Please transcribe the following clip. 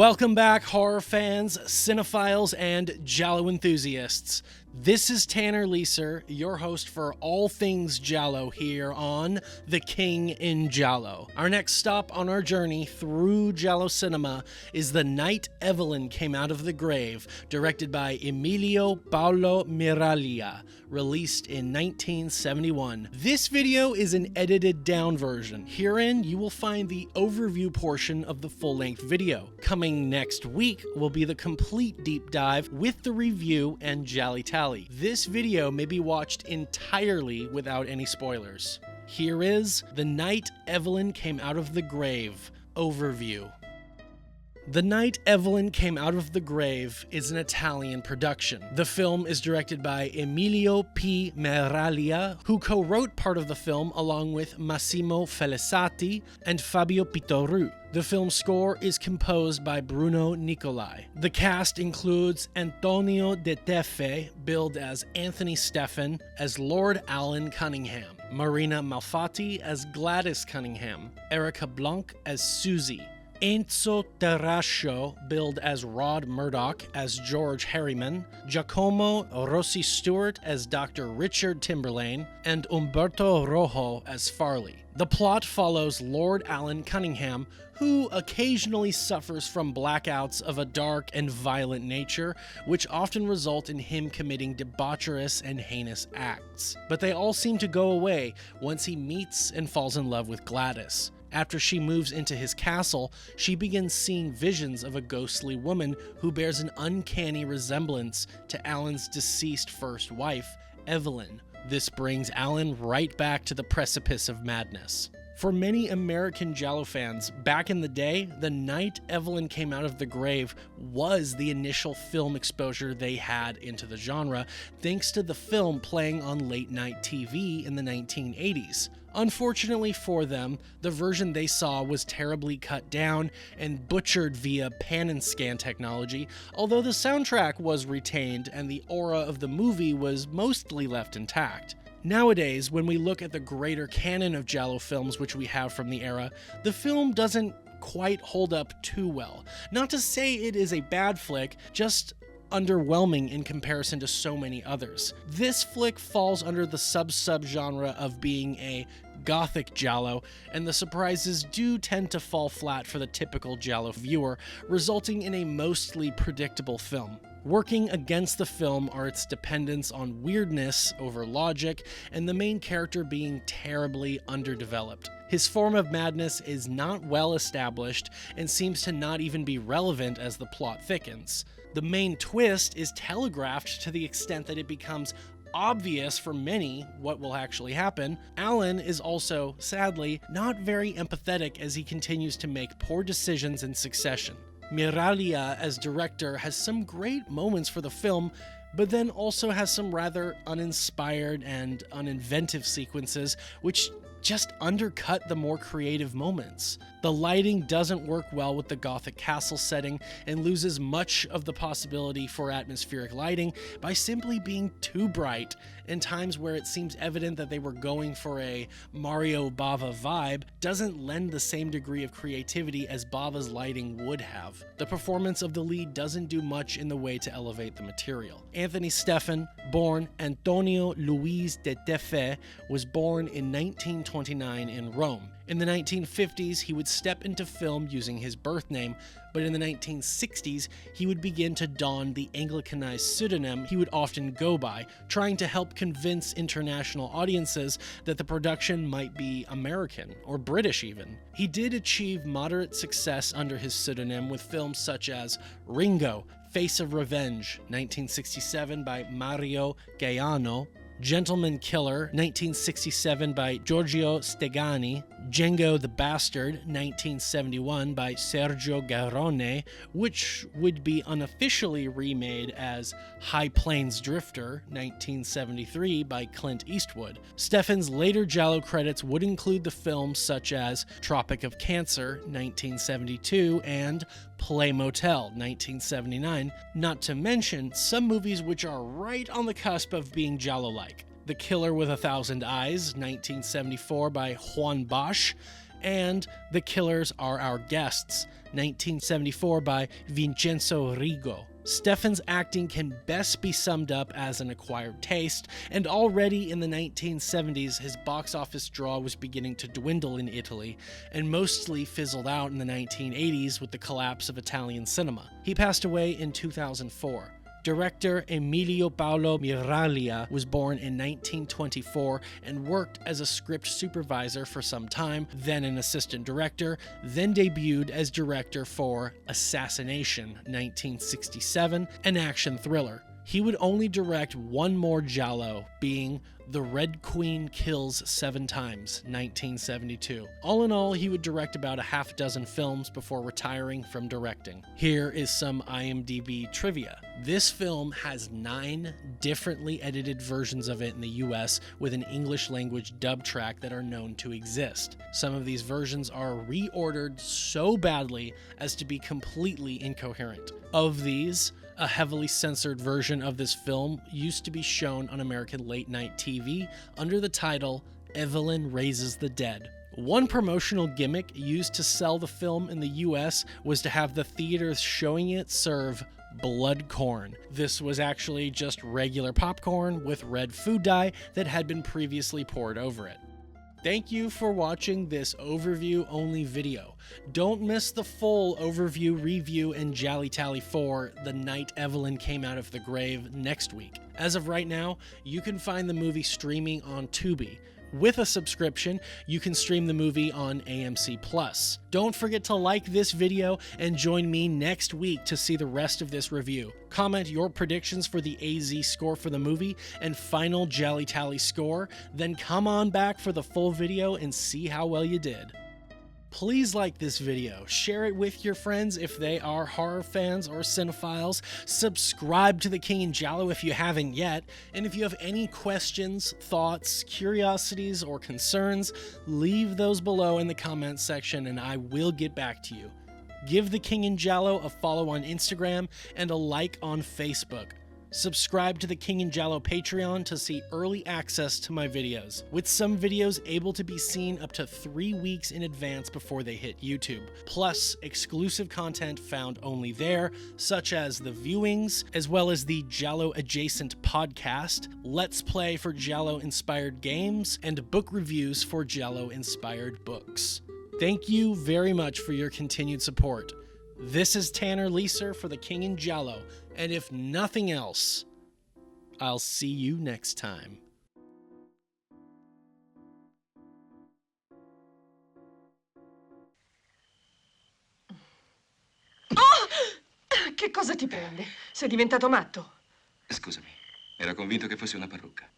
Welcome back, horror fans, cinephiles, and giallo enthusiasts. This is Tanner Leeser, your host for all things giallo here on The King in Giallo. Our next stop on our journey through giallo cinema is The Night Evelyn Came Out of the Grave, directed by Emilio Paolo Miraglia, released in 1971. This video is an edited down version. Herein, you will find the overview portion of the full-length video. Coming next week will be the complete deep dive with the review and GialliTally. This video may be watched entirely without any spoilers. Here is The Night Evelyn Came Out of the Grave overview. The Night Evelyn Came Out of the Grave is an Italian production. The film is directed by Emilio P. Miraglia, who co-wrote part of the film along with Massimo Felisati and Fabio Pittoru. The film's score is composed by Bruno Nicolai. The cast includes Antonio Steffen, billed as Anthony Steffen, as Lord Alan Cunningham, Marina Malfatti as Gladys Cunningham, Erika Blanc as Susie, Enzo Terrascio, billed as Rod Murdoch as George Harriman, Giacomo Rossi Stewart as Dr. Richard Timberlane, and Umberto Rojo as Farley. The plot follows Lord Alan Cunningham, who occasionally suffers from blackouts of a dark and violent nature, which often result in him committing debaucherous and heinous acts. But they all seem to go away once he meets and falls in love with Gladys. After she moves into his castle, she begins seeing visions of a ghostly woman who bears an uncanny resemblance to Alan's deceased first wife, Evelyn. This brings Alan right back to the precipice of madness. For many American giallo fans, back in the day, The Night Evelyn Came Out of the Grave was the initial film exposure they had into the genre, thanks to the film playing on late-night TV in the 1980s. Unfortunately for them, the version they saw was terribly cut down and butchered via pan and scan technology, although the soundtrack was retained and the aura of the movie was mostly left intact. Nowadays, when we look at the greater canon of giallo films which we have from the era, the film doesn't quite hold up too well. Not to say it is a bad flick, just underwhelming in comparison to so many others. This flick falls under the sub-genre of being a gothic giallo, and the surprises do tend to fall flat for the typical giallo viewer, resulting in a mostly predictable film. Working against the film are its dependence on weirdness over logic, and the main character being terribly underdeveloped. His form of madness is not well established and seems to not even be relevant as the plot thickens. The main twist is telegraphed to the extent that it becomes obvious for many what will actually happen. Alan is also, sadly, not very empathetic as he continues to make poor decisions in succession. Miraglia, as director, has some great moments for the film, but then also has some rather uninspired and uninventive sequences, which just undercut the more creative moments. The lighting doesn't work well with the Gothic castle setting and loses much of the possibility for atmospheric lighting by simply being too bright in times where it seems evident that they were going for a Mario Bava vibe doesn't lend the same degree of creativity as Bava's lighting would have. The performance of the lead doesn't do much in the way to elevate the material. Anthony Steffen, born Antonio Luis de Tefe, was born in 1929 in Rome. In the 1950s, he would step into film using his birth name, but in the 1960s, he would begin to don the Anglicanized pseudonym he would often go by, trying to help convince international audiences that the production might be American, or British even. He did achieve moderate success under his pseudonym with films such as Ringo, Face of Revenge, 1967 by Mario Gaiano, Gentleman Killer, 1967 by Giorgio Stegani, Django the Bastard, 1971 by Sergio Garrone, which would be unofficially remade as High Plains Drifter, 1973 by Clint Eastwood. Steffen's later giallo credits would include the films such as Tropic of Cancer, 1972, and Play Motel, 1979, not to mention some movies which are right on the cusp of being giallo-like. The Killer with a Thousand Eyes, 1974 by Juan Bosch, and The Killers Are Our Guests, 1974 by Vincenzo Rigo. Steffen's acting can best be summed up as an acquired taste, and already in the 1970s his box office draw was beginning to dwindle in Italy, and mostly fizzled out in the 1980s with the collapse of Italian cinema. He passed away in 2004. Director Emilio Miraglia was born in 1924 and worked as a script supervisor for some time, then an assistant director, then debuted as director for Assassination, 1967, an action thriller. He would only direct one more giallo, being The Red Queen Kills 7 Times, 1972. All in all, he would direct about a half dozen films before retiring from directing. Here is some IMDb trivia. This film has 9 differently edited versions of it in the US with an English language dub track that are known to exist. Some of these versions are reordered so badly as to be completely incoherent. Of these, a heavily censored version of this film used to be shown on American late-night TV under the title Evelyn Raises the Dead. One promotional gimmick used to sell the film in the US was to have the theaters showing it serve blood corn. This was actually just regular popcorn with red food dye that had been previously poured over it. Thank you for watching this overview-only video. Don't miss the full overview, review, and GialliTally for The Night Evelyn Came Out of the Grave next week. As of right now, you can find the movie streaming on Tubi. With a subscription, you can stream the movie on AMC+. Don't forget to like this video and join me next week to see the rest of this review. Comment your predictions for the AZ score for the movie and final GialliTally score, then come on back for the full video and see how well you did. Please like this video, share it with your friends if they are horror fans or cinephiles, subscribe to The King in Giallo if you haven't yet, and if you have any questions, thoughts, curiosities, or concerns, leave those below in the comments section and I will get back to you. Give The King in Giallo a follow on Instagram and a like on Facebook. Subscribe to the King in Giallo Patreon to see early access to my videos, with some videos able to be seen up to 3 weeks in advance before they hit YouTube, plus exclusive content found only there, such as the viewings, as well as the Giallo-adjacent podcast, Let's Play for Giallo-inspired games, and book reviews for Giallo-inspired books. Thank you very much for your continued support. This is Tanner Leeser for The King in Giallo, and if nothing else, I'll see you next time. Oh! Che cosa ti prende? Sei diventato matto? Scusami, ero convinto che fosse una parrucca.